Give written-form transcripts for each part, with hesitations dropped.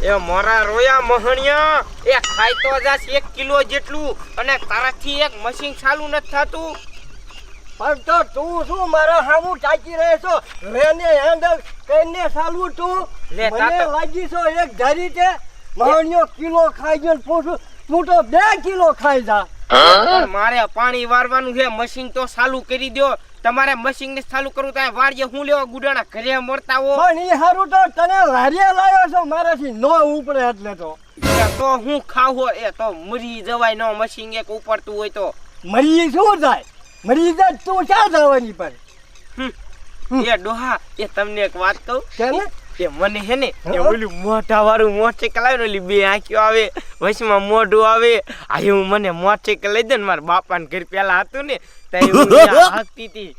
એ મોરા રોયા મહણિયા એ ખાઈ તો જાસ 1 કિલો જેટલું અને તારાથી એક મશીન ચાલુ નથી થાતું પણ તો તું શું મારા હામું તાકી રહે છો રેને હેન્ડલ કઈને ચાલવું તું લે મને તાતો લાગી છો એક ધારી તે મહણિયો કિલો ખાઈ ગયો ને પૂછું તું તો 2 કિલો ખાઈ જા પણ મારે પાણી વારવાનું છે મશીન તો ચાલુ કરી દો તમારે મશીન ને ચાલુ કરવું તો વાડીએ હું લેવા ગુડાના ઘરે મળતા હો પણ ઈ હારું તો તને લારીએ લાવ્યો છો મારાથી નો ઉપડે એટલે તો હું ખાવો એ તો મરી જવાય નો મશીન એક ઉપડતું હોય તો મરી શું થાય મરી જાય તું ક્યાં જવાની પણ એ ડોહા એ તમને એક વાત કહું કે ને એ મને હે ને એ ઓલું મોઢા વાળું મોટરસાઇકલ આવે ને ઓલી બે આંખીઓ આવે વચમાં મોઢું આવે આ હું મને મોટરસાઇકલ લઈ દે ને મારા બાપાને ઘર પેલા હતું ને તઈ હું હાંકતી હતી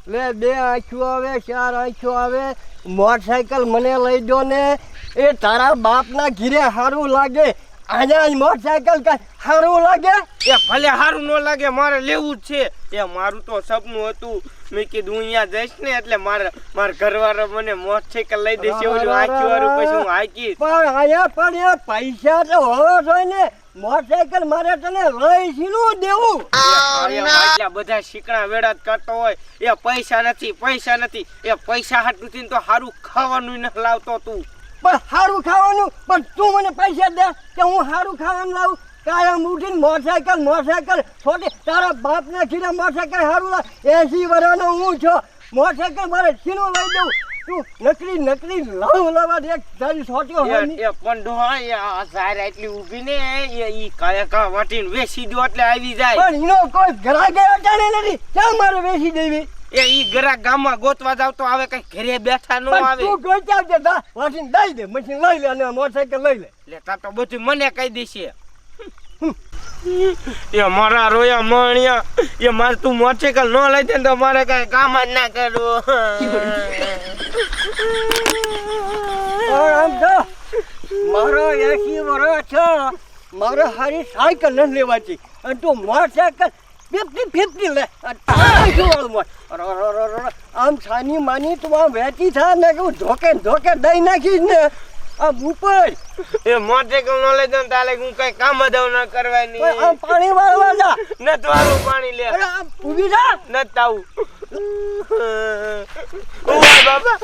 લે 2 આંખો આવે 4 આંખો આવે મોટરસાઇકલ મને લઈ દો ને એ તારા બાપના ઘીરે હારું લાગે અહીંયા મોટરસાઇકલ કઈ હારું લાગે એ ભલે હારું ન લાગે મારે લેવું જ છે એ મારું તો સપનું હતું મેં કીધું અહીંયા જઈશ ને એટલે મારા ઘરવાળા મને મોટરસાઇકલ લઈ દેશે ઓલું આંખી વાળું પછી હું હાંકીશ પણ અહીંયા પણ એ પૈસા તો હોવા જોઈએ ને મોટરસાઇકલ મારે તને લઈ શીનું દેવું એટલા બધા શીકણા વેડા કરતો હોય એ પૈસા નથી એ પૈસા હાટું તો હારું ખાવાનું ન લાવતો તું પણ સારું ખાવાનું પણ તું મને પૈસા દે કે હું સારું ખાવાનું લાવું કાયમ ઉઠીને મોટરસાઇકલ છોટી તારા બાપના ખીરા મોટરસાઇકલ સારું લાવ 80 વર્ષનો હું છો મોટરસાઇકલ મારે શીનું લઈ દઉં તું નકરી લાવવા દે તારી છોટીઓ એ પણ ડોહા એ આ ઝાર એટલી ઊભી ને એ ઈ કાયા વાટીને વેસી દો એટલે આવી જાય પણ એનો કોઈ ગ્રાહક અટાણે નથી કેમ મારે વેચી દેવી એ ઈ ગરા ગામમાં ગોતવા જાવ તો આવે કઈ ઘરે બેઠા ન આવે તું કોઈ ચાલ દે તા વાટીને દઈ દે મશીન લઈ લે અને મોટરસાઇકલ લઈ લે લેતા તો બધું મને કહી દેશે એ મારા રોયા મણિયા એ મારે તું મોટરસાઇકલ ન લઈ દે તો મારે કઈ કામ જ ના કરવું આમ તો મારો 80 વર્ષ છે મારે હારી સાયકલ નથી લેવાતી અને તું મોટરસાઇકલ 50 લે આમ છાની માની તું આમ વેચી થા ને કે ધોકે દઈ નાખીશ ને આમ ઉપર એ મોટરસાઇકલ ન લઈ દે તાલે હું કઈ કામ જ ના કરવાની આમ પાણી વાળવા જા ન તો આવું પાણી લે અરે આમ ઊભી જા ન તાવું ઓય બાબા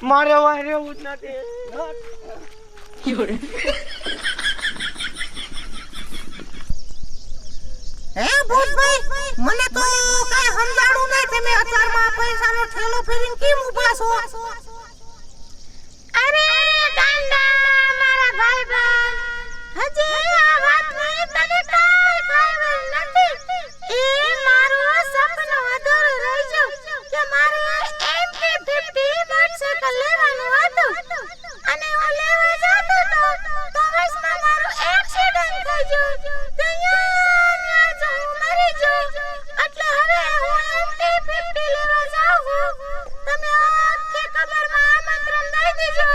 મારે વારે ઉત નથી હે ભૂતભાઈ મને તો કઈ સમજાણું નહીં તમે અત્યારમાં પૈસાનો થેલો ફેરીને કેમ ઊભા છો અરે ગાંડા મારા ભાઈબંધ હજી આ વાતની તને કાઈ ખબર નથી એ મારું સપનું અધૂરું રહી ગયું કે મારે MP50 મોટરસાઇકલ લેવાનું હતું અને હું લેવા જતો તો બસમાં મારું એક્સિડન્ટ થઈ ગયું એટલે હવે હું MP50 લેવા જાઉં તમે આખી ખબરમાં આમંત્રણ દઈ દેજો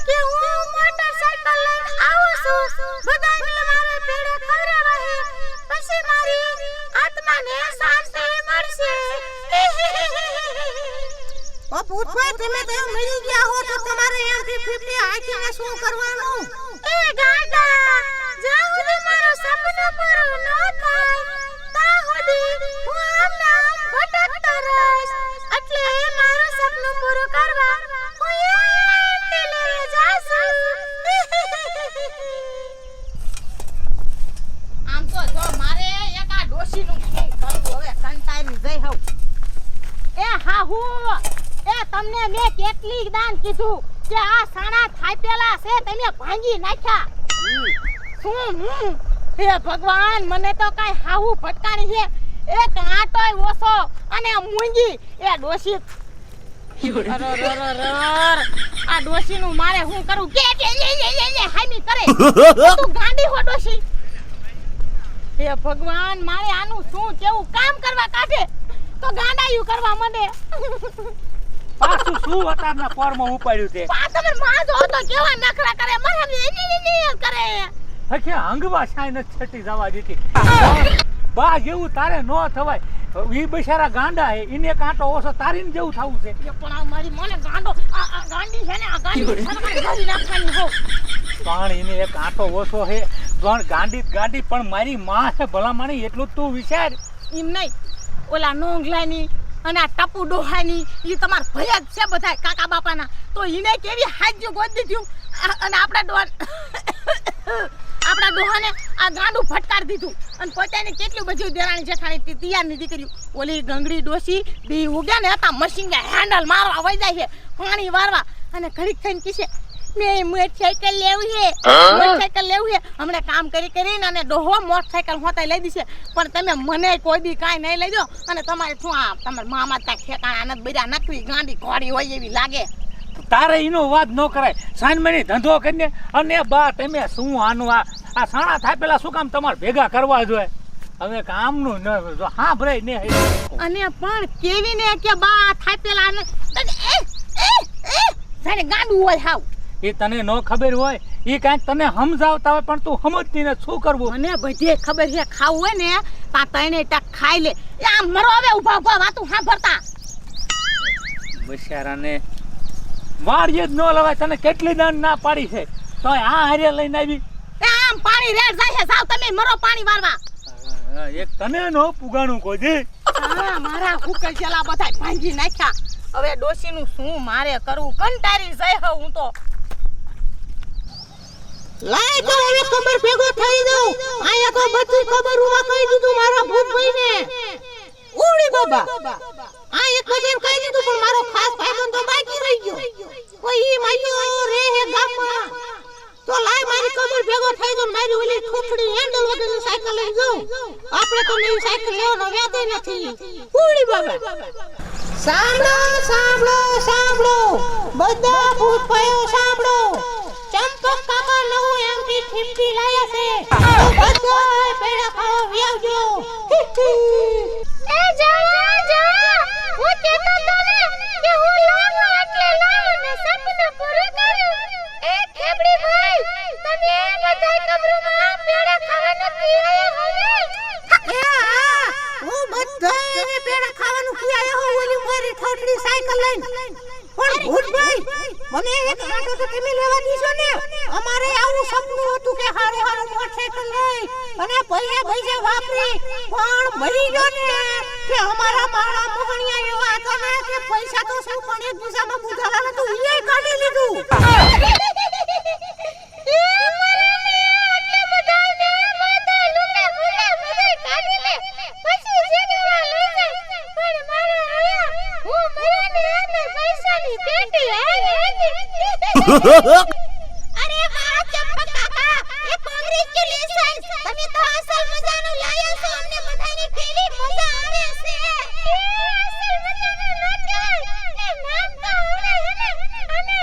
કે હું મોટરસાઇકલ લઈને આવું છું બધાને મારે ભેળે ખવડાવવા હે પછી મારી આત્માને શાંતિ મળશે ઓ ભૂતભાઈ તમે તો મળી ગયા હો તો તમારે MP50 હાકીને શું કરવાનું એ ગાંડા જ્યાં સુધી મારું સપનું પૂરું ન થાય ત્યાં સુધી હું આમ ભટકતો રહીશ એટલે મારું સપનું પૂરું કરવા હું MP લેવા જાશું આમ તો જો મારે એક આ ડોશીનું શું કરવું હવે કંટાળી જઈ હવ એ હાહુ એ તમને મેં કેટલી દાન કીધું કે આ સાણા થાપેલા છે તમે ભાંગી નાખ્યા હે ભગવાન મને તો કઈ હાહુ ફટકાણી છે એક આટોય ઓછો અને મૂંગી એ ડોશી આ ડોશીનું મારે હું કરું કે લે હામી કરે તું ગાંડી હો ડોશી હે ભગવાન મારે આનું શું કેવું કામ કરવા કાઢે તો ગાંડાયું કરવા માંડે પાછું શું અતારના પોરમાં ઉપાડ્યું તે પાછળ માં જો તો કેવા નખરા કરે મને ની કરે હકે હંગવા સાઈ ન છટી જવા દીધી બા જેવું તારે ન થવાય. ઈ બિચારા ગાંડા હે, એને કાંટો ઓછો તારીને જેવું થવું છે. પણ આ મારી મને ગાંડો આ ગાંડી છે ને, આ ગાંડી સરકારે ગાડી નાખવાની હો. પણ એને એક કાંટો ઓછો હે, પણ ગાંડી પણ મારી માં છે ભલામણી, એટલું તું વિચાર. એમ નહીં, ઓલા નોંગલાની અને આ ટપુ ડોહાની એ તમાર ભય જ છે બધા કાકા બાપાના. તો એને કેવી હાજ્યું ગોદી દીધું અને આપણા ડોહાને આ ગાંડું ફટકાર દીધું અને પોતાને કેટલું બધું દેરાણી જેઠાણી તૈયારની દીકરી ઓલી ગંગડી ડોસી બી ઉગ્યા ને હતા મશીન હેન્ડલ મારવા વઈ જાય છે પાણી વારવા અને ઘડીક થઈને કીશે મેં મોટરસાઇકલ લેવું છે હમણાં કામ કરીને અને ડોહો મોટરસાઇકલ હોતા લઈ દીશે. પણ તમે મને કોઈ દી કાંઈ નહીં લઈ દો અને તમારે શું આ તમારા મામા ત્યાં ઠેકાણા નથી બધા નકરી ગાંડી ઘોડી હોય એવી લાગે. તારે એનો વાત ન કરાય. સાંજમણી ધંધો કરીને અને બા તમે શું આનું આ સાણા થાય પેલા શું કામ તમારે ભેગા કરવા જોઈએ. હવે કામનું ન જો હા ભરાય ને અને પણ કેવી ને કે બા થાય પેલા જાણે ગાંડું હોય હાવ. એ તને ન ખબર હોય, એ કાંઈક તને સમજાવતા હોય પણ તું સમજતી ને શું કરવું. મને બધે ખબર છે, ખાવું હોય ને તા તઈને ટક ખાઈ લે. આમ મરો હવે ઉભા વાતું સાંભળતા. બિચારાને વાડીએ જ ન લવાય. તને કેટલી દાન ના પાડી છે તો આ હારે લઈને આવી. આમ પાણી રેડ જાય છે, સાવ તમે મરો પાણી વારવા. એક તને નો પુગાણું કોઈ. હા મારા હુકલ ચલા બધા ભાંગી નાખ્યા. હવે ડોશીનું શું મારે કરવું, કંટાળી જાય હવે હું તો. લાય તો હવે ખબર ભેગો થઈ દઉં. આયા તો બધી ખબર ઉમા કહી દીધું મારા ભૂતભાઈને. ઉડી બાબા આ એક બજેન કહી દીધું પણ મારો ખાસ ભાઈબંધ તો બાકી રહી ગયો. કોઈ ઈ માયો રે હે ગામમાં. તો લાય મારી ખબર ભેગો થઈ દઉં. મારી ઓલી ઠોઠડી હેન્ડલ વગરની સાયકલ લઈ જાઉં. આપણે તો નવી સાયકલ લેવાનો વ્યાજે નથી. ઉડી બાબા સાંભળો બધા ભૂતભાઈઓ સાંભળો. ચંપક કાકા નવું એમથી ઠીપી લાયા છે. બધા પેડા ખાવા વ્યાવજો. એ જા હું કેતો તો ને કે હું લાવો એટલે લાવો ને સપનું પૂરું કર્યું. એ ખેબડી ભાઈ તમે બધા કબરમાં પેડા ખાવા નથી આયા હો. હું બધાને પેડા ખાવાનું કી આયા હો. ઓલી મારી ઠોઠડી સાયકલ લઈને. પણ ભૂતભાઈ મને એક આટો તો તમે લેવા દીશો ને. અમારે આવું સપનું હતું કે હારું મોટરસાઇકલ લઈ અને પૈસા વાપરી પણ મરી ગયો ને કે અમારા માળા મોહણિયા એવા હતા ને કે પૈસા તો શું પણ એક દિશામાં બુધાલા તો ઈ કાઢી લીધું. અરે વાહ ચંપક કાકા, એ કોંગ્રેચ્યુલેશન. તમે તો અસલ મજાનું લાયા છો. અમને બધાને કેવી મજા આવે છે. એ અસલ મજાનું નથી. એ નામ તો આવડે હે ને અને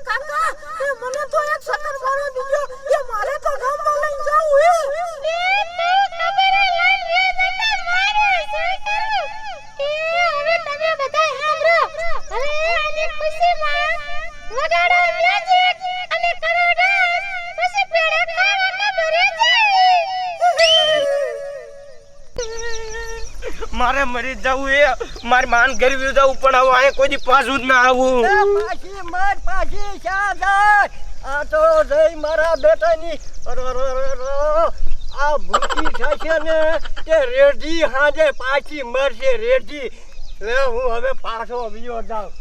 કાકા મને તો એક સકર મારો દીજો. એ મારે તો ગામમાં લઈને જાવું હે. મારે મરી જવું એ મારી માન ગરવી જવું પણ હવે અહીંયા કોઈ દી પાછું જ ના આવું. પાછી શાદાર આ તો જઈ મારા બેટાની આ ભૂખી થશે ને તે રેડી હાજે પાછી મરશે રેડી. લે હું હવે પાછો વિયો જાઉં.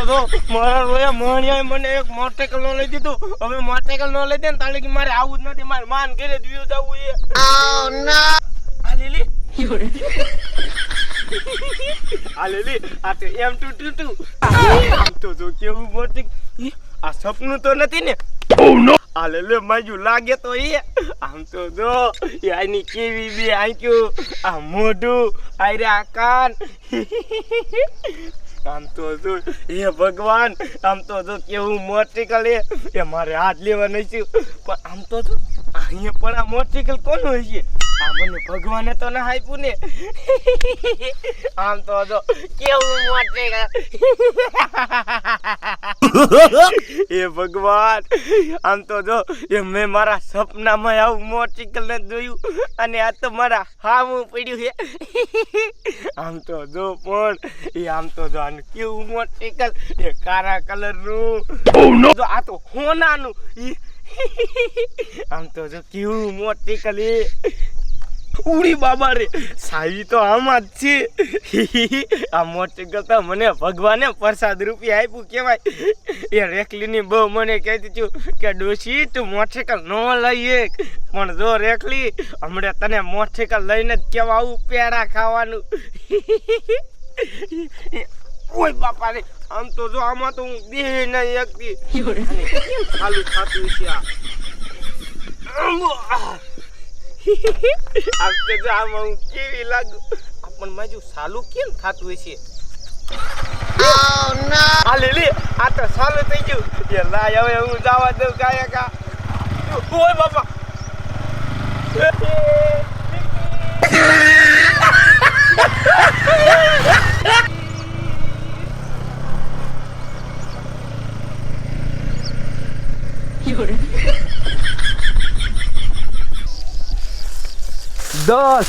જો મારા રોયા મણિયાએ મને એક મોટરસાઇકલ નો લઈ દીધું. હવે મોટરસાઇકલ નો લઈ દે ને તાલે કે મારે આવું જ નથી, મારે માન ઘરે જ વ્યૂ જવું છે. આ લીલી આ લીલી આ તો એમ ટુ આમ તો જો કેવું મોટી આ સપનું તો નથી ને. આ લે માજુ લાગે તો એ આમ તો જો એ આની કેવી બે આંખ્યું, આ મોઢું, આ રે આ કાન. આમ તો જો એ ભગવાન, આમ તો જો કેવું મોટરસાઇકલ એ મારે હાથ લેવા નથી. પણ આમ તો જો અહીંયા પણ આ મોટરસાઇકલ કોનું હશે? આ મને ભગવાને તો ના આપ્યું ને. આમ તો જો કેવું મોટરસાઇકલ. એ ભગવાન, આમ તો જો એ મેં મારા સપનામાં આવું મોટરસાઇકલ ને જોયું અને આ તો મારા હામું પડ્યું છે. આમ તો જો પણ એ આમ તો જો આનું કેવું મોટરસાઇકલ, એ કાળા કલરનું. જો આ તો હોનાનું. આમ તો જો કેવું મોટરસાઇકલ એ ઉડી બાબા રે સાવી તો આમાં જ છે. આ મોટરસાઇકલ તો મને ભગવાને પ્રસાદ રૂપિયા આપ્યું કહેવાય. એ રેખલીની બહુ મને કહેતી છું કે ડોશી તું મોટરસાઇકલ ન લઈએ, પણ જો રેખલી હમણાં તને મોટરસાઇકલ લઈને જ કેવા આવું પેડા ખાવાનું. ઓય બાપા રે આમ તો જો આમાં તો હું બે નહીં એકતી ચાલુ થતું છે. આમ તો જો આમાં હું કેવી લાગુ, પણ માજુ સાલું કેમ થતું હશે? આ લીલી આ તો સાલું થઈ ગયું. એ લાય હવે હું જવા દઉં કાયા કા. ઓય બાપા દસ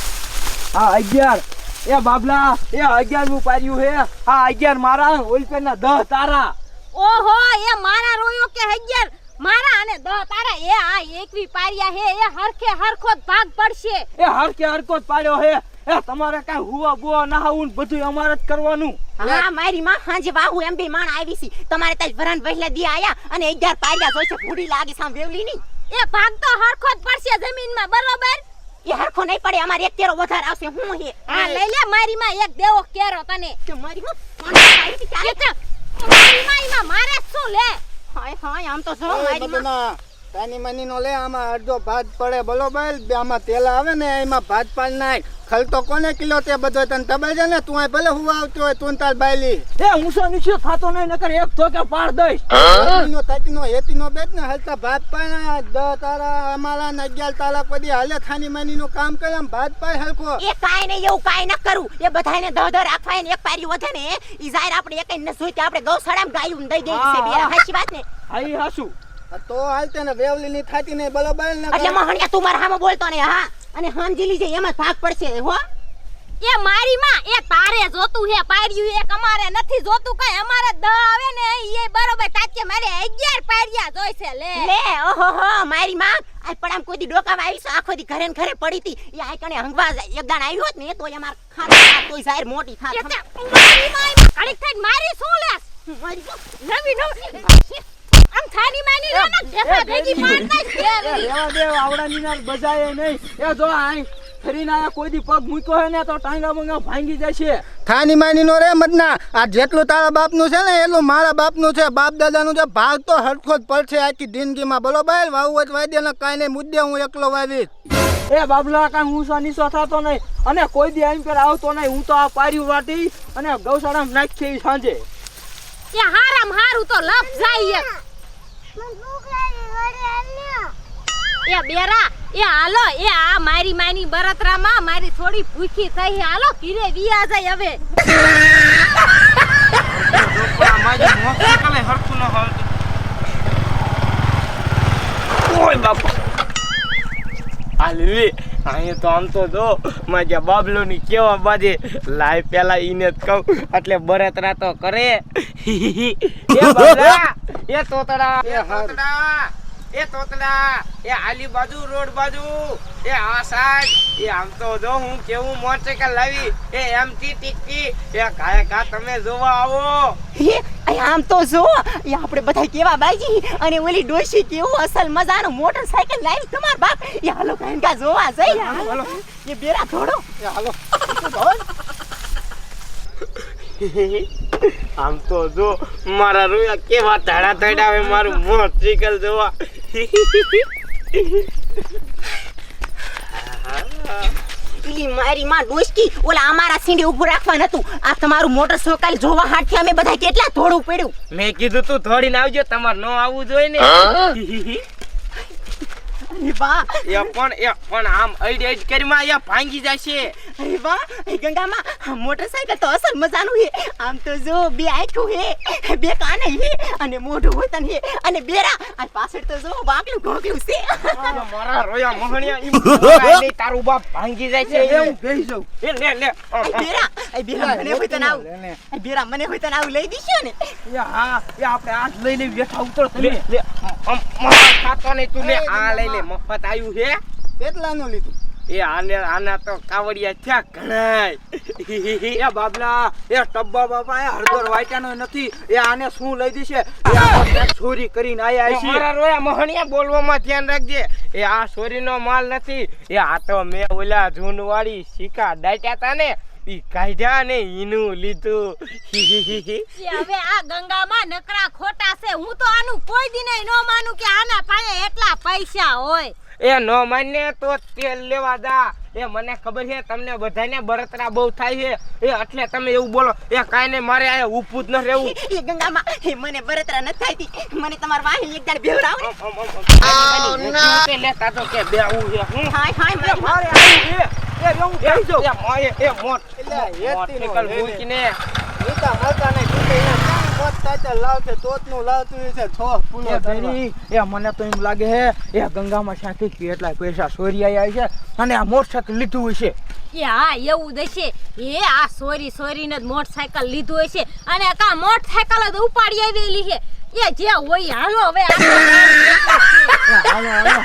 આ 11 એ બાબલા એ 11 પાર્યું હે. આ 11 મારા ઓલપેના 10 તારા. ઓહો એ મારા રોયો કે 11 મારા અને 10 તારા. એ આ 21 પારિયા હે એ હરખે હરખો જ ભાગ પડશે. એ હરકે હરકો જ પાડ્યો હે. એ તમારે કાઈ હુવા બુવા ના આવું બધું અમારે જ કરવાનું. હા મારી માં હાંજે વાહુ એમ બે માણ આવી છે. તમારે તાજ ભરાન વહેલા દી આયા અને 11 પારિયા જોઈશે. ભૂડી લાગી સામ વેવલી ની. એ ભાગ તો હરખો જ પડશે જમીનમાં બરોબર. એ હરખો નહીં પડે, અમારે એક કેરો વધારે આવશે. હું હે હા લઈ લે મારી માં એક દેવો કેરો તને. કે મારી માં આવી ચાલે છે. મારી માં ઈમાં મારે શું લે? હાય હાય આમ તો જો મારી માં તાની મની નો લે. આમાં અડધો ભાત પડે બરોબર. બે આમાં તેલ આવે ને એમાં ભાત પાડ નાખ. ખલ તો કોને કિલો તે બધો તને તબે છે ને. તું આ ભલે હું આવતો હોય તું તાર બાયલી એ ઊંસો નીચે થાતો નહીં નકર એક ધોકે પાડ દઈશ. નો તાતીનો હેતીનો બેટ ને હલતા ભાત પાડ 10 તારા અમારા ને 11 તારા પડી હાલે. થાની મની નું કામ કરે આમ ભાત પાડ હલકો. એ કાઈ નહીં એવું કાઈ ન કરું. એ બધાને 10 રાખવાય ને એક પારી વધે ને ઈ જાયર આપણે એકઈ ન જોઈતી આપણે ગૌશાળામાં ગાયું દઈ દઈ છે. બે હાચી વાત ને. આઈ હાસુ તો હાલતે ને વેવલી ની થાતી ને બરોબર ને. એટલે મહણિયા તું મારા સામે બોલતો ને. હા અને સમજી લીજે એમાં ભાગ પડશે હો. એ મારી માં એ તારે જોતું હે પાડ્યું એક અમારે નથી જોતું કઈ. અમારે 10 આવે ને એ બરોબર તાકે મારે 11 પાડ્યા જોઈશે. લે ઓહો મારી માં આ પડામ કોઈ દી ડોકામાં આવી છે આખો દી ઘરે ને ઘરે પડી હતી. એ આ કણે હંગવા એક દાણ આવ્યો હોત ને તો અમાર ખાતા તોય જાહેર મોટી થાત. મારી માં ઘડીક થઈને મારી શું લેસ? મારી નવી આમ થાની માની રે ને દેખા ભેગી મારતા છે. રેવા દે આવડાની ના બજાય નહીં. એ જો આઈ ફરીને આયા કોઈ દી પગ મૂક્યો હે ને તો ટાંગા બંગા ભાંગી જશે. થાની માની નો રે મદના. આ જેટલું તારા બાપ નું છે ને એટલું મારા બાપ નું છે. બાપ દાદા નું છે. ભાગ તો હરખો જ પડશે આખી જિંદગીમાં બરોબર. વાવું જ વાદે ને કાઈ નહીં મુદ્દે હું એકલો વાવીશ. એ બાબલા કાઈ ઊંચો નીચો થતો નહીં અને કોઈ દી આઈમ પર આવતો નહીં. હું તો આ પાર્યું વાટી અને ગૌશાળામાં નાખી સાંજે. એ હારામ હારું તો લપ જાય. એ બેરા એ હાલો એ આ મારી માની બરતરામાં મારી થોડી ભૂખી થઈ. હાલો કીરે વિયા જાય હવે. ઓય બાપા આ લીલી અહીંયા તો આમ તો જો મારા બાબલો ની કેવા બાજે લાય પેલા ઈને જ કહું એટલે બરતરા તો કરે. એ બાબલા એ તોતડા એ તોતડા એ તોતડા એ આલી બાજુ રોડ બાજુ એ હા સાહેબ, એ આમ તો જો હું કેવું મોટરસાઇકલ લાવી, એ એમટી ટીકી, એ ઘાય ઘા તમે જોવા આવો. આમ તો જો એ આપણે બધા કેવા બાજી અને ઓલી ડોશી કેવું અસલ મજાનું મોટરસાઇકલ લાવી તમાર બાપ. એ હાલો કાંકા જોવા જઈ. હાલો એ બેરા થોડો. હાલો આમ તો જો મારા રોયા કેવા ધાડા ધડાવે મારું મોટરસાઇકલ જોવા. ઈ મારી માં ડોશકી ઓલા અમારા સીંડે ઊભું રાખવા નતું. આ તમારું મોટરસાઇકલ જોવા હાટથી અમે બધા કેટલા થોડું પડ્યું. મેં કીધું તું થોડીને આવજો, તમારે ન આવવું જોઈએ ને. અરે વાહ, એ પણ આમ અઈડ અઈડ કરીમાં અહીંયા ભાંગી જશે. અરે વાહ, એ ગંગામાં આ મોટરસાઇકલ તો અસલ મજાનું હે. આમ તો જો બે આંખો હે, બે કાન હે અને મોઢું હોતન હે અને બેરા આ પાછળ તો જો વાંકલું ઘોંકલું છે. મારા રોયા મોહણિયા ઈ મોબાઈલ લઈ તારું બાપ ભાંગી જાય છે. હું બેસી જાઉં. એ લે બેરા મને હોય તને આવું. બેરા મને હોય તને આવું લઈ દીશો ને. હા એ આપણે આજ લઈ લઈ બેઠા ઉતર તમે. લે મારા ખાતો નહીં તું લે આ લઈ લે મફત આવ્યું છે. કેટલાનું લીધું? એ આના તો કાવડિયા થયા ઘણાય. એ બાબલા એ ટબ્બા બાપા એ હળદર વાટ્યાનો નથી. એ આને શું લઈ દીશે? એ આ ચોરી કરીને આયા છે. મારા રોયા મોહણિયા બોલવામાં ધ્યાન રાખજે. એ આ ચોરીનો માલ નથી. એ આ તો મેં ઓલા જૂનવાળી સિક્કા દાટ્યા તા ને ઈ કાઢ્યા ને ઈનું લીધું. હવે આ ગંગામાં નકરા ખોટા છે. હું તો આનું કોઈ દી નહીં ન માનું કે આના પાસે એટલા પૈસા હોય. એ નો માન્ય તો તેલ લેવા દા. એ મને ખબર છે તમને બધાને બળતરા બહુ થાય છે. એ એટલે તમે એવું બોલો. એ કાંઈ નહીં, મારે આ ઊભું જ ન રહેવું. એ ગંગામાં મને બરતરા નથી થાતી. મને તમાર વાહી એક દાડ બેવરાવ ને. લેતા તો કે બેવું છે. હાય હાય મારી મારે આવું છે. એ હું બેસી જાઉં. મોટરસાઇકલ મૂકીને નીતા મળતા નહીં. તું તો એને મોત સાચા લાવશે તોતનું લાવતું છે. છ ફૂલો ધરી. એ મને તો એમ લાગે હે એ ગંગામાં શાંતિ કેટલા પૈસા ચોરી આવ્યા છે અને આ મોટરસાઇકલ લીધું હોય છે. એ હા એવું જ હશે. એ આ સોરીને જ મોટરસાઇકલ લીધું હશે અને કા મોટરસાઇકલ જ ઉપાડી આવેલી છે. એ જે હોય હાલો હવે હાલો હાલો